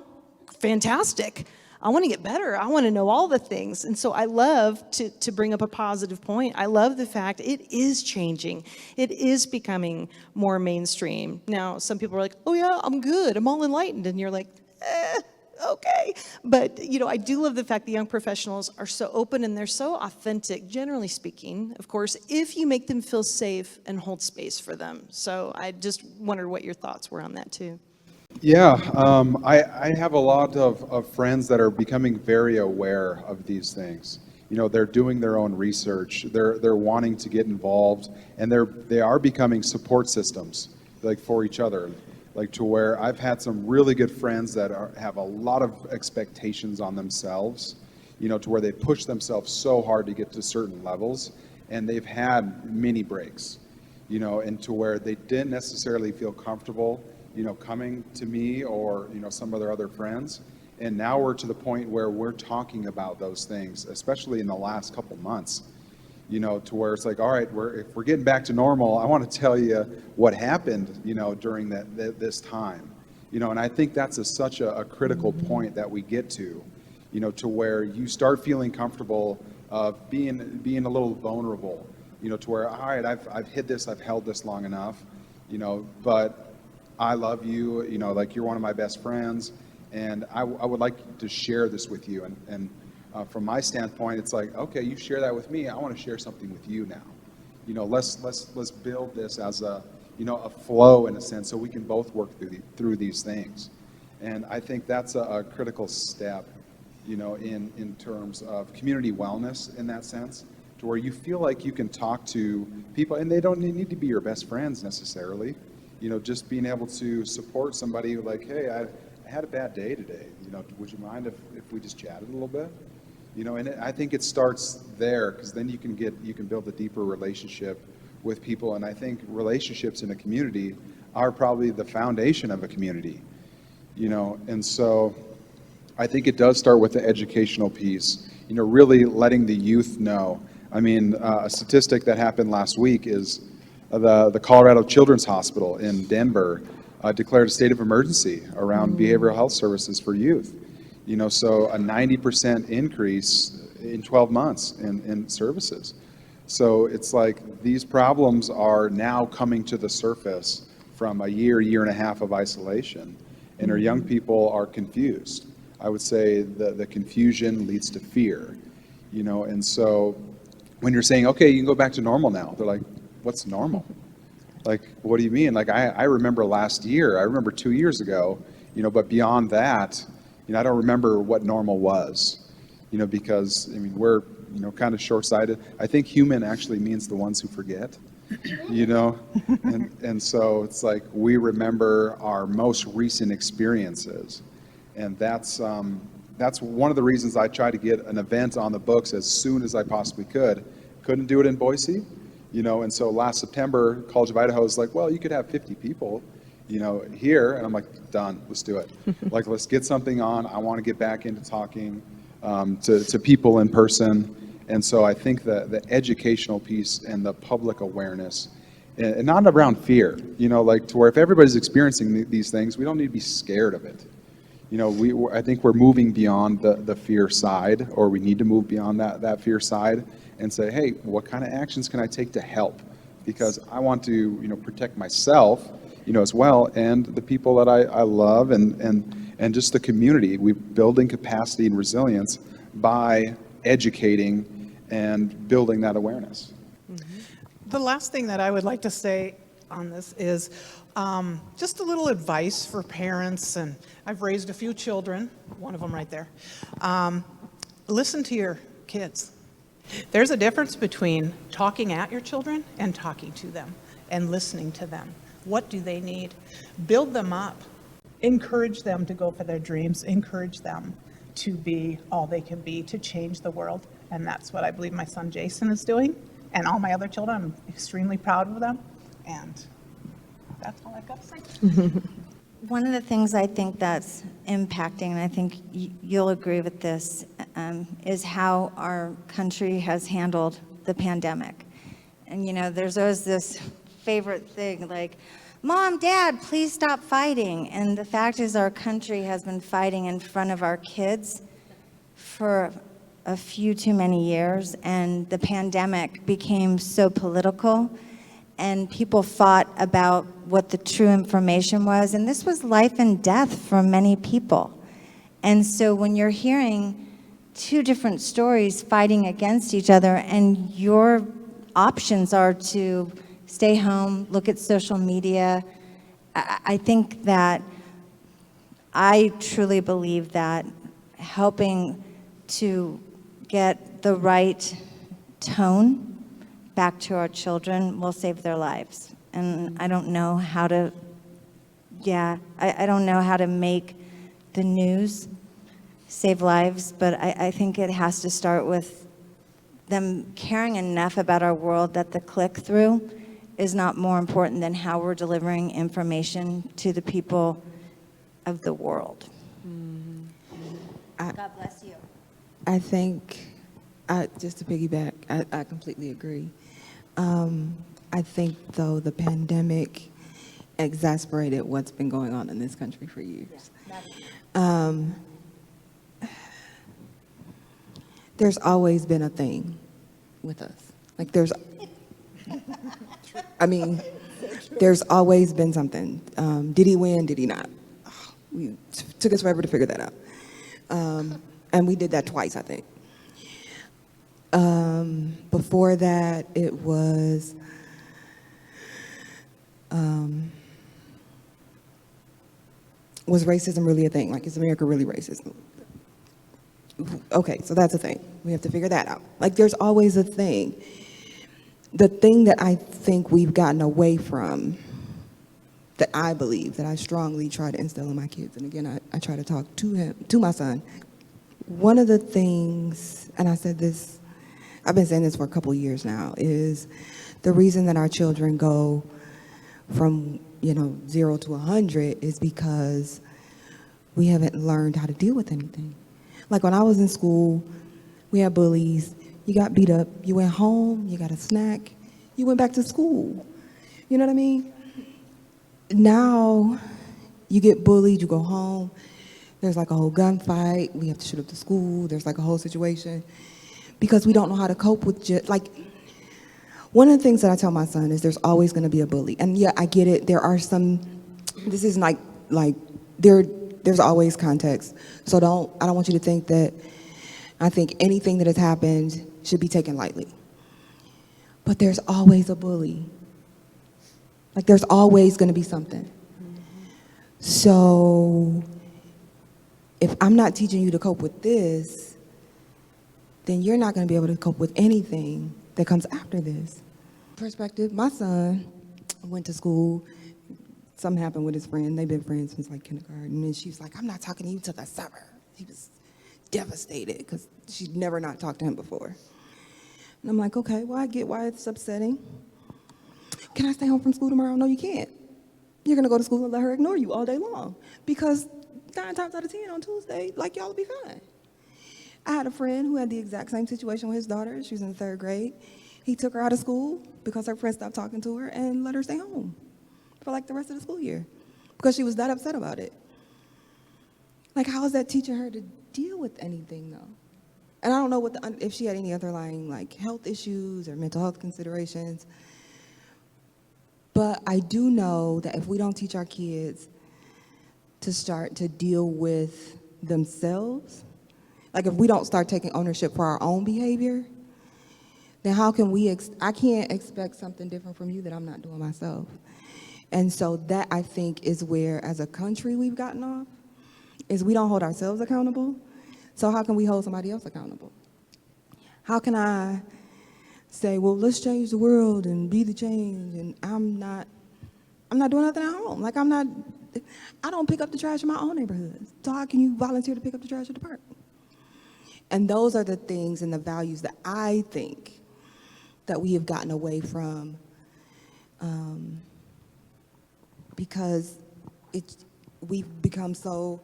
Fantastic. I want to get better. I want to know all the things. And so I love to bring up a positive point. I love the fact it is changing. It is becoming more mainstream. Now, some people are like, oh yeah, I'm good. I'm all enlightened. And you're like, okay. But, you know, I do love the fact the young professionals are so open and they're so authentic, generally speaking, of course, if you make them feel safe and hold space for them. So I just wondered what your thoughts were on that too. Yeah, I have a lot of friends that are becoming very aware of these things. You know, they're doing their own research. They're wanting to get involved, and they are becoming support systems, like for each other. Like to where I've had some really good friends that have a lot of expectations on themselves, you know, to where they push themselves so hard to get to certain levels, and they've had mini breaks, you know, and to where they didn't necessarily feel comfortable, you know, coming to me or, you know, some of their other friends. And now we're to the point where we're talking about those things, especially in the last couple months, you know, to where it's like, all right, if we're getting back to normal, I want to tell you what happened, you know, during this time, you know, and I think that's such a critical point that we get to, you know, to where you start feeling comfortable of being a little vulnerable, you know, to where, all right, I've hid this, I've held this long enough, you know, but I love you, you know, like you're one of my best friends, and I would like to share this with you. And from my standpoint, it's like, okay, you share that with me. I want to share something with you now. You know, let's build this as a, you know, a flow in a sense, so we can both work through these things. And I think that's a critical step, you know, in terms of community wellness in that sense, to where you feel like you can talk to people, and they don't need to be your best friends necessarily. You know, just being able to support somebody like, hey, I had a bad day today. You know, would you mind if we just chatted a little bit? You know, and I think it starts there, because then you can build a deeper relationship with people. And I think relationships in a community are probably the foundation of a community. You know, and so I think it does start with the educational piece. You know, really letting the youth know. I mean, a statistic that happened last week is the Colorado Children's Hospital in Denver declared a state of emergency around behavioral health services for youth. You know, so a 90% increase in 12 months in services. So it's like these problems are now coming to the surface from a year and a half of isolation, and our young people are confused. I would say the confusion leads to fear, you know, and so when you're saying, okay, you can go back to normal now, they're like, what's normal? Like, what do you mean? Like, I remember last year, I remember 2 years ago, you know, but beyond that, you know, I don't remember what normal was, you know, because, I mean, we're, you know, kind of short-sighted. I think human actually means the ones who forget, you know, and so it's like we remember our most recent experiences, and that's one of the reasons I try to get an event on the books as soon as I possibly could. Couldn't do it in Boise. You know, and so last September, College of Idaho was like, well, you could have 50 people, here, and I'm like, done, let's do it. Like, let's get something on. I want to get back into talking to people in person. And so I think the educational piece and the public awareness, and not around fear, like to where if everybody's experiencing these things, we don't need to be scared of it. I think we're moving beyond the fear side, or we need to move beyond that fear side and say, hey, what kind of actions can I take to help? Because I want to, protect myself, as well, and the people that I love, and just the community. We're building capacity and resilience by educating and building that awareness. The last thing that I would like to say on this is just a little advice for parents, and I've raised a few children, one of them right there. Listen to your kids. There's a difference between talking at your children and talking to them and listening to them. What do they need? Build them up. Encourage them to go for their dreams. Encourage them to be all they can be, to change the world. And that's what I believe my son Jason is doing. And all my other children, I'm extremely proud of them. And that's all I've got to say. One of the things I think that's impacting, and I think you'll agree with this, is how our country has handled the pandemic. And there's always this favorite thing like, Mom, Dad, please stop fighting. And the fact is our country has been fighting in front of our kids for a few too many years, and the pandemic became so political, and people fought about what the true information was, and this was life and death for many people. And so when you're hearing two different stories fighting against each other, and your options are to stay home, look at social media, I think that I truly believe that helping to get the right tone back to our children will save their lives. And I don't know how to, I don't know how to make the news save lives, but I think it has to start with them caring enough about our world that the click-through is not more important than how we're delivering information to the people of the world. God bless you. I think, just to piggyback, I completely agree. I think, though, the pandemic exasperated what's been going on in this country for years. There's always been a thing with us. Like, there's always been something. Did he win? Did he not? Took us forever to figure that out. And we did that twice, I think. Before that, it was racism really a thing? Like, is America really racist? Okay, so that's a thing. We have to figure that out. Like, there's always a thing. The thing that I think we've gotten away from, that I believe, that I strongly try to instill in my kids, and again, I try to talk to my son. One of the things, and I said this, I've been saying this for a couple of years now, is the reason that our children go from 0 to 100 is because we haven't learned how to deal with anything. Like when I was in school, we had bullies. You got beat up. You went home. You got a snack. You went back to school. You know what I mean? Now, you get bullied. You go home. There's like a whole gunfight. We have to shoot up the school. There's like a whole situation because we don't know how to cope with one of the things that I tell my son is there's always going to be a bully. And yeah, I get it. There are some, this isn't there's always context. So I don't want you to think that I think anything that has happened should be taken lightly. But there's always a bully. Like there's always going to be something. So if I'm not teaching you to cope with this, then you're not going to be able to cope with anything that comes after this. Perspective, my son went to school. Something happened with his friend. They've been friends since like kindergarten. And she's like, I'm not talking to you till the summer. He was devastated because she'd never not talked to him before. And I'm like, okay, well, I get why it's upsetting. Can I stay home from school tomorrow? No, you can't. you're going to go to school and let her ignore you all day long. Because 9 times out of 10 on Tuesday, like, y'all will be fine. I had a friend who had the exact same situation with his daughter. She was in the 3rd grade. He took her out of school because her friend stopped talking to her and let her stay home for like the rest of the school year because she was that upset about it. Like, how is that teaching her to deal with anything, though? And I don't know if she had any underlying, like, health issues or mental health considerations. But I do know that if we don't teach our kids to start to deal with themselves, like if we don't start taking ownership for our own behavior, then how can I can't expect something different from you that I'm not doing myself. And so that, I think, is where, as a country, we've gotten off, is we don't hold ourselves accountable. So how can we hold somebody else accountable? How can I say, well, let's change the world and be the change, and I'm not doing nothing at home. Like, I don't pick up the trash in my own neighborhood. So how can you volunteer to pick up the trash at the park? And those are the things and the values that I think that we have gotten away from, because we've become so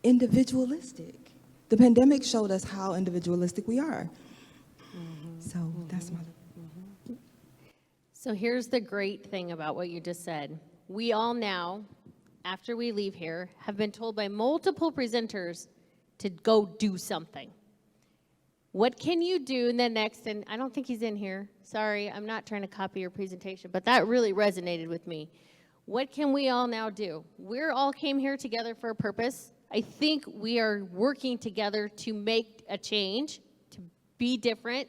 individualistic. The pandemic showed us how individualistic we are. So that's my. So here's the great thing about what you just said. We all now, after we leave here, have been told by multiple presenters to go do something. What can you do in the next, and I don't think he's in here. Sorry, I'm not trying to copy your presentation, but that really resonated with me. What can we all now do? We're all came here together for a purpose. I think we are working together to make a change, to be different,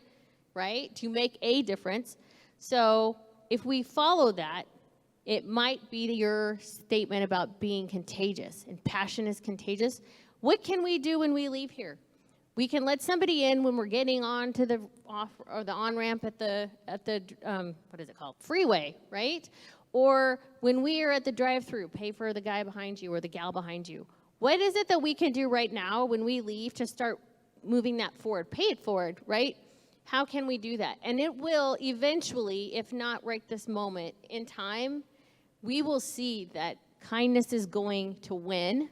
right? To make a difference. So if we follow that, it might be your statement about being contagious, and passion is contagious. What can we do when we leave here? We can let somebody in when we're getting on to the off or the on-ramp at the what is it called? Freeway, right? Or when we are at the drive-thru, pay for the guy behind you or the gal behind you. What is it that we can do right now when we leave to start moving that forward? Pay it forward, right? How can we do that? And it will eventually, if not right this moment in time, we will see that kindness is going to win,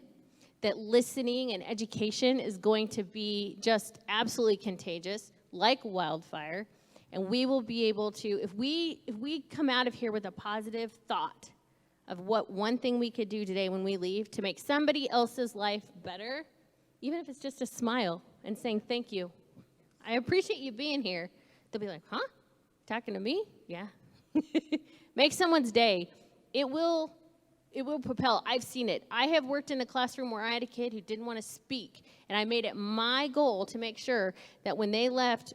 that listening and education is going to be just absolutely contagious, like wildfire, and we will be able to, if we come out of here with a positive thought of what one thing we could do today when we leave to make somebody else's life better, even if it's just a smile and saying thank you. I appreciate you being here. They'll be like, huh? Talking to me? Yeah. Make someone's day. It will propel. I've seen it. I have worked in a classroom where I had a kid who didn't want to speak, and I made it my goal to make sure that when they left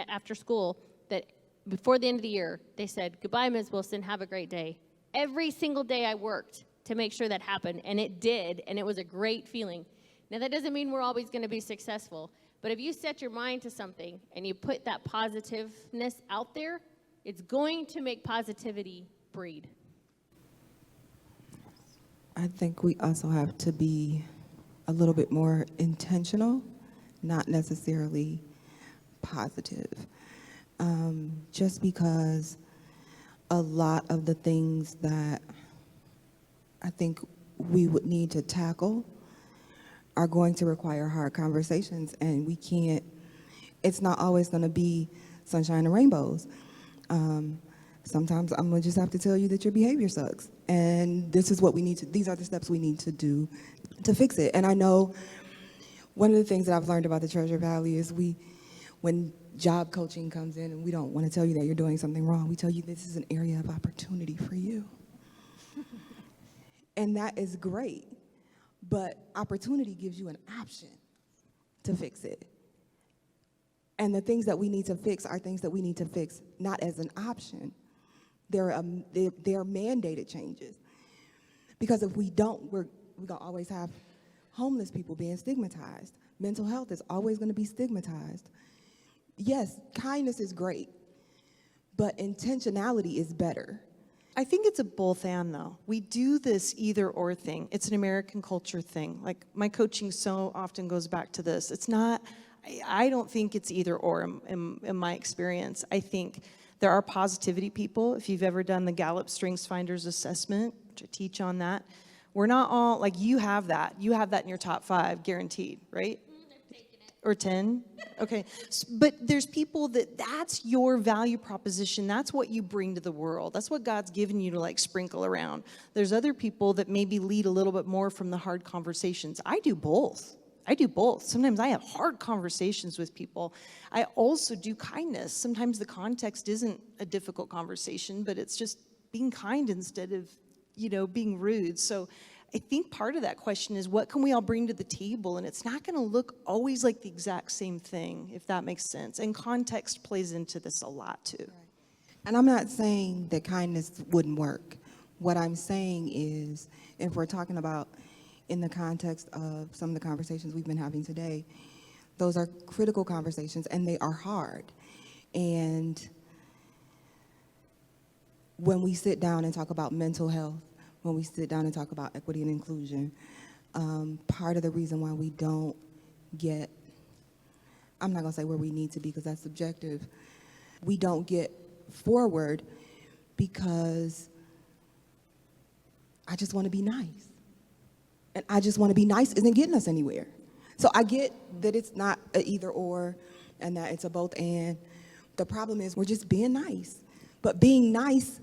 after school, that before the end of the year, they said, goodbye, Ms. Wilson, have a great day. Every single day I worked to make sure that happened, and it did, and it was a great feeling. Now, that doesn't mean we're always going to be successful, but if you set your mind to something and you put that positiveness out there, it's going to make positivity breed. I think we also have to be a little bit more intentional, not necessarily positive. Just because a lot of the things that I think we would need to tackle are going to require hard conversations, and we can't, it's not always going to be sunshine and rainbows. Sometimes I'm going to just have to tell you that your behavior sucks, and this is what we need to, these are the steps we need to do to fix it. And I know one of the things that I've learned about the Treasure Valley is when job coaching comes in, and we don't want to tell you that you're doing something wrong, we tell you this is an area of opportunity for you. And that is great, but opportunity gives you an option to fix it. And the things that we need to fix are things that we need to fix not as an option. They're mandated changes. Because if we don't, we're going to always have homeless people being stigmatized. Mental health is always going to be stigmatized. Yes, kindness is great, but intentionality is better. I think it's a both and, though. We do this either or thing. It's an American culture thing. Like, my coaching so often goes back to this. It's not, I don't think it's either or in my experience. I think There are positivity people. If you've ever done the Gallup Strengths Finders assessment, which I teach on that, we're not all, like, you have that. You have that in your top 5, guaranteed, right? Or 10? Okay. But there's people that's your value proposition. That's what you bring to the world. That's what God's given you to, like, sprinkle around. There's other people that maybe lead a little bit more from the hard conversations. I do both. Sometimes I have hard conversations with people. I also do kindness. Sometimes the context isn't a difficult conversation, but it's just being kind instead of, being rude. So I think part of that question is, what can we all bring to the table? And it's not going to look always like the exact same thing, if that makes sense. And context plays into this a lot too. And I'm not saying that kindness wouldn't work. What I'm saying is, if we're talking about in the context of some of the conversations we've been having today, those are critical conversations and they are hard. And when we sit down and talk about mental health, when we sit down and talk about equity and inclusion, part of the reason why we don't get, I'm not gonna say where we need to be because that's subjective, we don't get forward because I just wanna be nice. And I just wanna be nice isn't getting us anywhere. So I get that it's not an either or and that it's a both and. The problem is we're just being nice. But being nice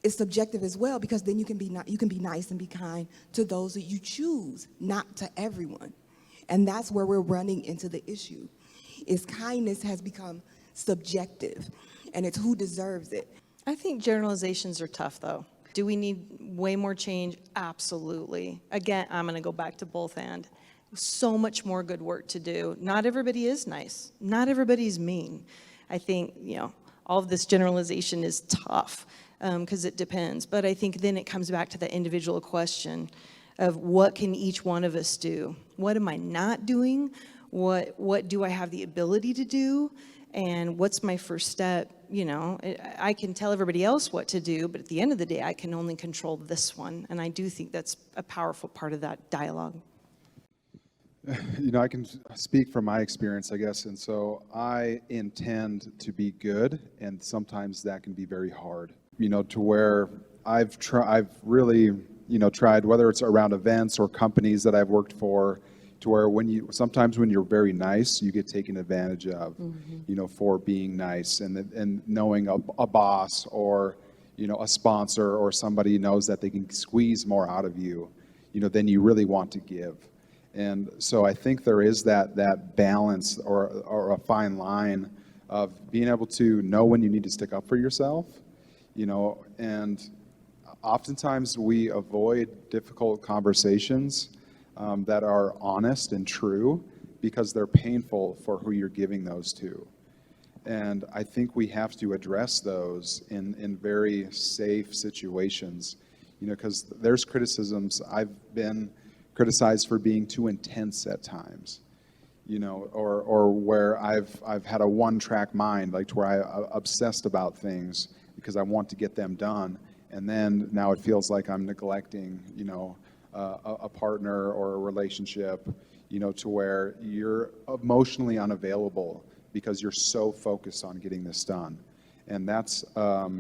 is subjective as well, because then you can be nice and be kind to those that you choose, not to everyone. And that's where we're running into the issue, is kindness has become subjective, and it's who deserves it. I think generalizations are tough, though. Do we need way more change? Absolutely. Again, I'm going to go back to both and. So much more good work to do. Not everybody is nice. Not everybody's mean. I think, all of this generalization is tough because it depends. But I think then it comes back to the individual question of what can each one of us do? What am I not doing? What do I have the ability to do? And what's my first step? I can tell everybody else what to do, but at the end of the day, I can only control this one. And I do think that's a powerful part of that dialogue. I can speak from my experience, I guess, and so I intend to be good, and sometimes that can be very hard. To where I've really, tried, whether it's around events or companies that I've worked for, to where sometimes when you're very nice, you get taken advantage of, for being nice, and knowing a boss or a sponsor or somebody knows that they can squeeze more out of you, than you really want to give. And so I think there is that balance or a fine line of being able to know when you need to stick up for yourself, and oftentimes we avoid difficult conversations that are honest and true because they're painful for who you're giving those to. And I think we have to address those in very safe situations, because there's criticisms. I've been criticized for being too intense at times, or where I've had a one-track mind, like to where I obsessed about things because I want to get them done, and then now it feels like I'm neglecting, a partner or a relationship, to where you're emotionally unavailable because you're so focused on getting this done, and that's a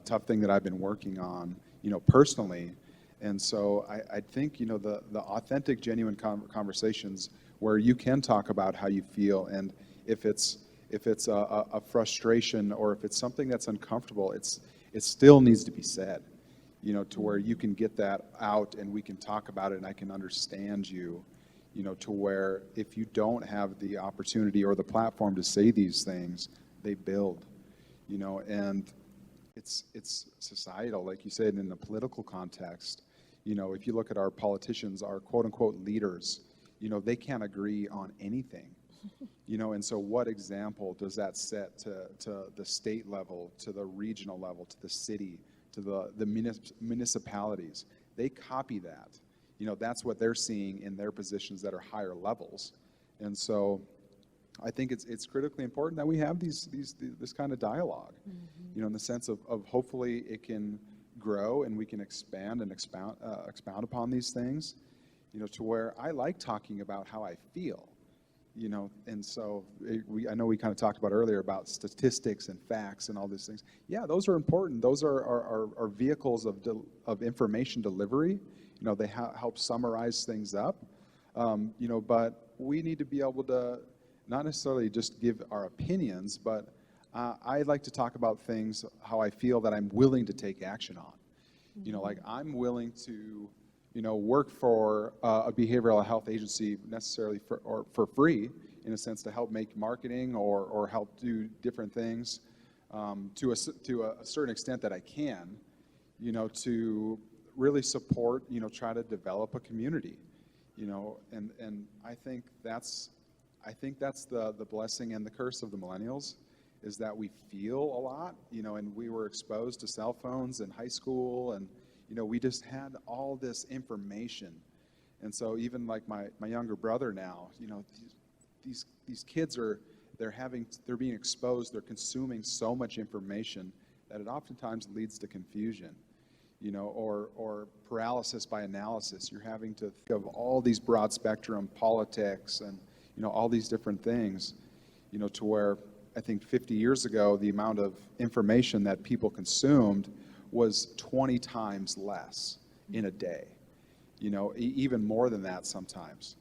tough thing that I've been working on, personally. And so I think, the authentic, genuine conversations where you can talk about how you feel, and if it's a frustration or if it's something that's uncomfortable, it still needs to be said, to where you can get that out and we can talk about it and I can understand you, to where if you don't have the opportunity or the platform to say these things, they build, and it's societal, like you said, in the political context. If you look at our politicians, our quote-unquote leaders, they can't agree on anything, and so what example does that set to the state level, to the regional level, to the city, to the municipalities? They copy that. That's what they're seeing in their positions that are higher levels. And so I think it's critically important that we have this kind of dialogue, in the sense of hopefully it can grow and we can expand and expound upon these things, to where I like talking about how I feel, And so I know we kind of talked about earlier about statistics and facts and all these things. Yeah, those are important. Those are vehicles of information delivery. They help summarize things up. But we need to be able to not necessarily just give our opinions, but I like to talk about things, how I feel that I'm willing to take action on. Like I'm willing to, work for a behavioral health agency necessarily for free, in a sense, to help make marketing or help do different things to a certain extent that I can, to really support, try to develop a community, and I think that's the blessing and the curse of the millennials, is that we feel a lot, and we were exposed to cell phones in high school, and we just had all this information. And so even like my younger brother now, these kids they're being exposed, they're consuming so much information that it oftentimes leads to confusion, or paralysis by analysis. You're having to think of all these broad spectrum politics and all these different things, to where I think 50 years ago, the amount of information that people consumed was 20 times less in a day, even more than that sometimes.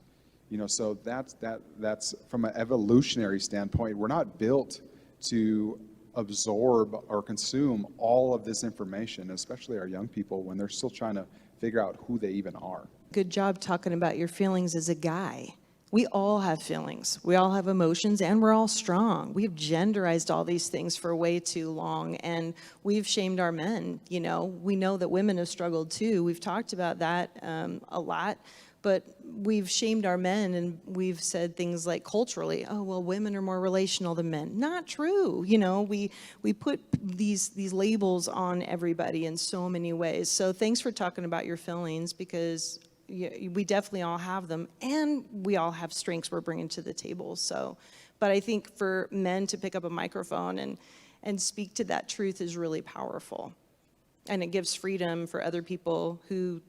So that's from an evolutionary standpoint, we're not built to absorb or consume all of this information, especially our young people when they're still trying to figure out who they even are. Good job talking about your feelings as a guy. We all have feelings. We all have emotions, and we're all strong. We've genderized all these things for way too long, and we've shamed our men. We know that women have struggled too. We've talked about that a lot, but we've shamed our men, and we've said things like culturally, oh, well, women are more relational than men. Not true. We put these labels on everybody in so many ways. So thanks for talking about your feelings, because we definitely all have them, and we all have strengths we're bringing to the table. So, but I think for men to pick up a microphone and speak to that truth is really powerful, and it gives freedom for other people who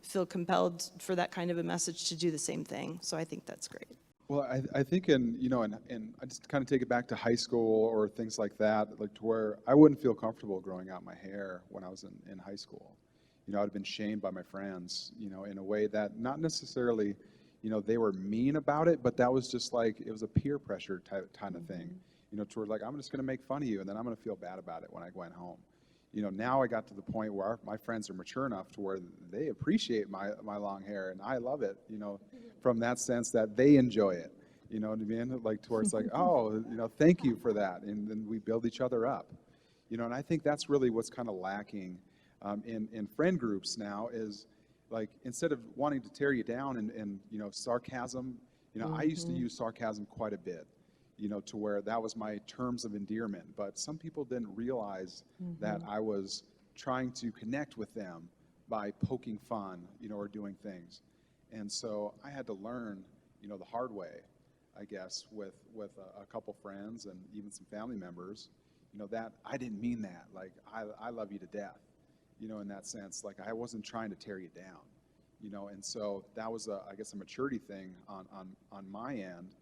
feel compelled for that kind of a message to do the same thing. So I think that's great. Well, I think and I just kind of take it back to high school or things like that, like to where I wouldn't feel comfortable growing out my hair when I was in high school. I'd have been shamed by my friends, in a way that not necessarily, they were mean about it, but that was just like, it was a peer pressure type kind of thing, to where like, I'm just going to make fun of you, and then I'm going to feel bad about it when I went home. Now I got to the point where my friends are mature enough to where they appreciate my long hair, and I love it, from that sense that they enjoy it, you know what I mean? Like, to where it's like, oh, thank you for that, and then we build each other up, and I think that's really what's kind of lacking in friend groups now, is like, instead of wanting to tear you down and sarcasm, I used to use sarcasm quite a bit, to where that was my terms of endearment, but some people didn't realize that I was trying to connect with them by poking fun, or doing things. And so I had to learn, the hard way, I guess, with a couple friends and even some family members, that I didn't mean that. Like, I love you to death. In that sense, like, I wasn't trying to tear you down, and so that was I guess a maturity thing on my end,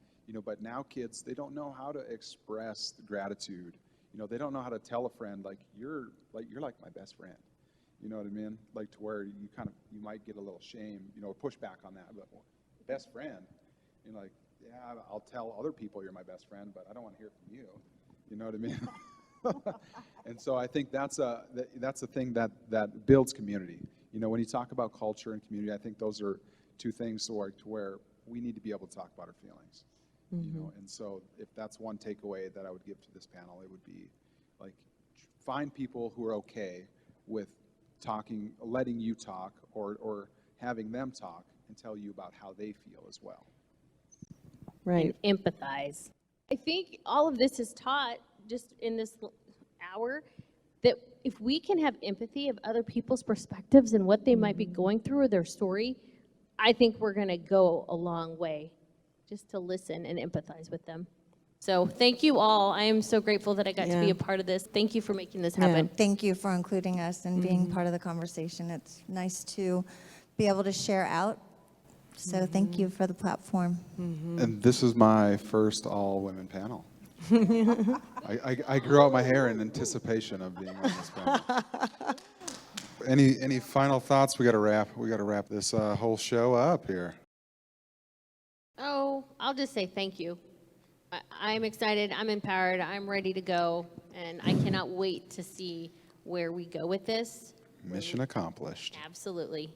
but now kids, they don't know how to express gratitude, they don't know how to tell a friend, like, you're like my best friend, you know what I mean, like, to where you might get a little shame, or push back on that, but best friend, like, yeah, I'll tell other people you're my best friend, but I don't want to hear from you, you know what I mean? And so I think that's a thing that builds community. When you talk about culture and community, I think those are two things to where we need to be able to talk about our feelings. And so if that's one takeaway that I would give to this panel, it would be like, find people who are okay with talking, letting you talk, or having them talk and tell you about how they feel as well. Right. And empathize. I think all of this is taught just in this hour, that if we can have empathy of other people's perspectives and what they might be going through, or their story, I think we're going to go a long way just to listen and empathize with them. So thank you all. I am so grateful that I got to be a part of this. Thank you for making this happen. Thank you for including us and being part of the conversation. It's nice to be able to share out So thank you for the platform. And this is my first all-women panel. I grew out my hair in anticipation of being on this panel. Any final thoughts? We got to wrap this whole show up here. Oh, I'll just say thank you. I'm excited, I'm empowered, I'm ready to go, and I cannot wait to see where we go with this. Mission accomplished. Absolutely.